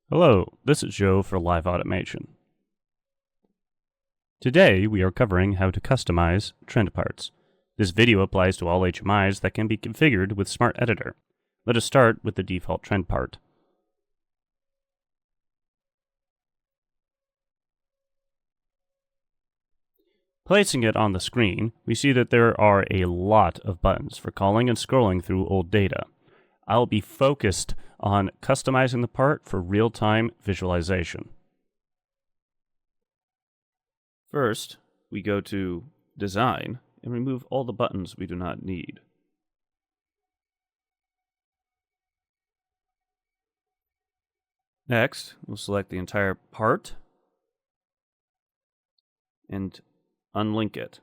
Hello, this is Joe for Live Automation. Today we are covering how to customize trend parts. This video applies to all HMIs that can be configured with Smart Editor. Let us start with the default trend part. Placing it on the screen, we see that there are a lot of buttons for calling and scrolling through old data. I'll be focused on customizing the part for real-time visualization. First, we go to Design and remove all the buttons we do not need. Next, we'll select the entire part and unlink it.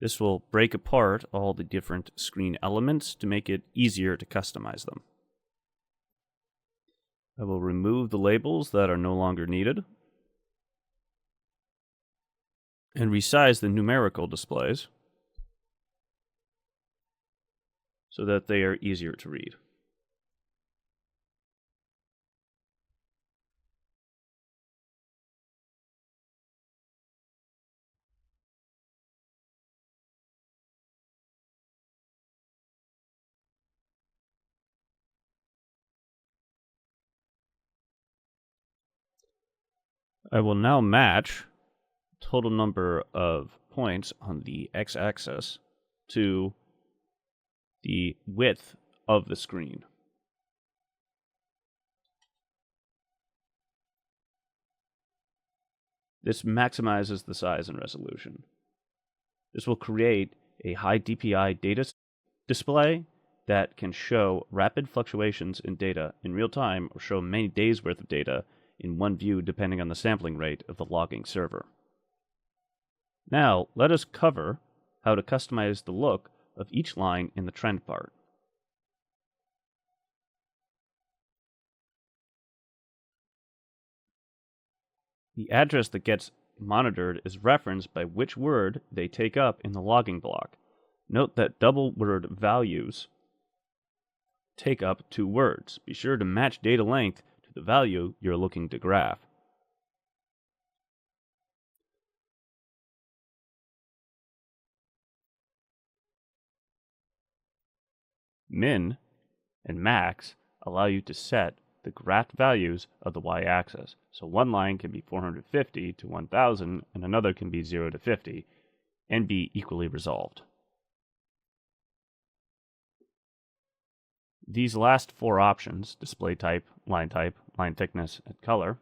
This will break apart all the different screen elements to make it easier to customize them. I will remove the labels that are no longer needed and resize the numerical displays so that they are easier to read. I will now match total number of points on the x-axis to the width of the screen. This maximizes the size and resolution. This will create a high DPI data display that can show rapid fluctuations in data in real time or show many days worth of data in one view depending on the sampling rate of the logging server. Now, let us cover how to customize the look of each line in the trend part. The address that gets monitored is referenced by which word they take up in the logging block. Note that double word values take up 2 words. Be sure to match data length to the value you're looking to graph. Min and max allow you to set the graphed values of the y-axis. So one line can be 450 to 1000 and another can be 0 to 50 and be equally resolved. These last 4 options, display type, line thickness, and color,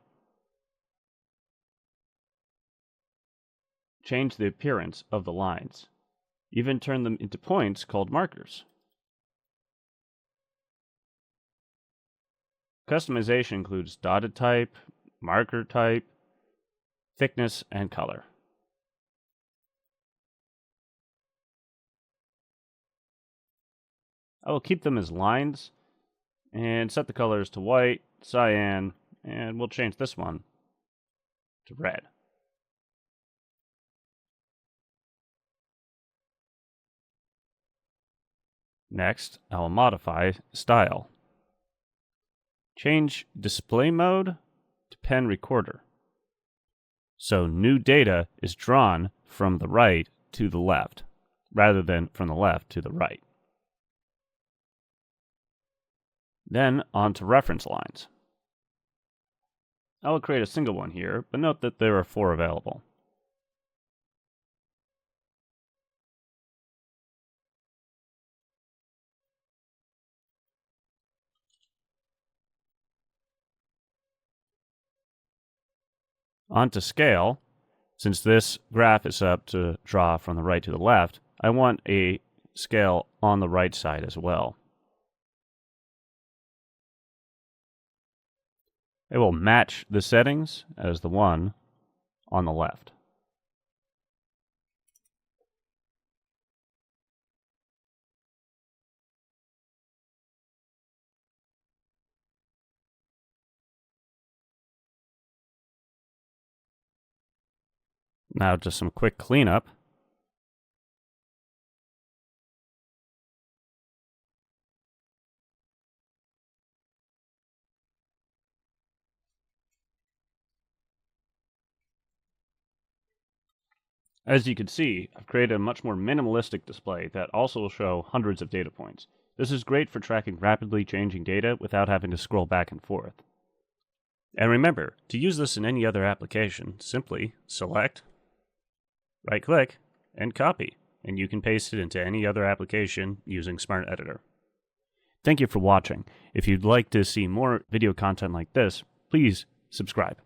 change the appearance of the lines. Even turn them into points called markers. Customization includes dotted type, marker type, thickness, and color. I will keep them as lines and set the colors to white, cyan, and we'll change this one to red. Next, I will modify style. Change display mode to pen recorder. So new data is drawn from the right to the left, rather than from the left to the right. Then on to reference lines. I will create a single one here, but note that there are 4 available. On to scale. Since this graph is up to draw from the right to the left, I want a scale on the right side as well. It will match the settings as the one on the left. Now just some quick cleanup. As you can see, I've created a much more minimalistic display that also will show hundreds of data points. This is great for tracking rapidly changing data without having to scroll back and forth. And remember, to use this in any other application, simply select, right-click, and copy, and you can paste it into any other application using Smart Editor. Thank you for watching. If you'd like to see more video content like this, please subscribe.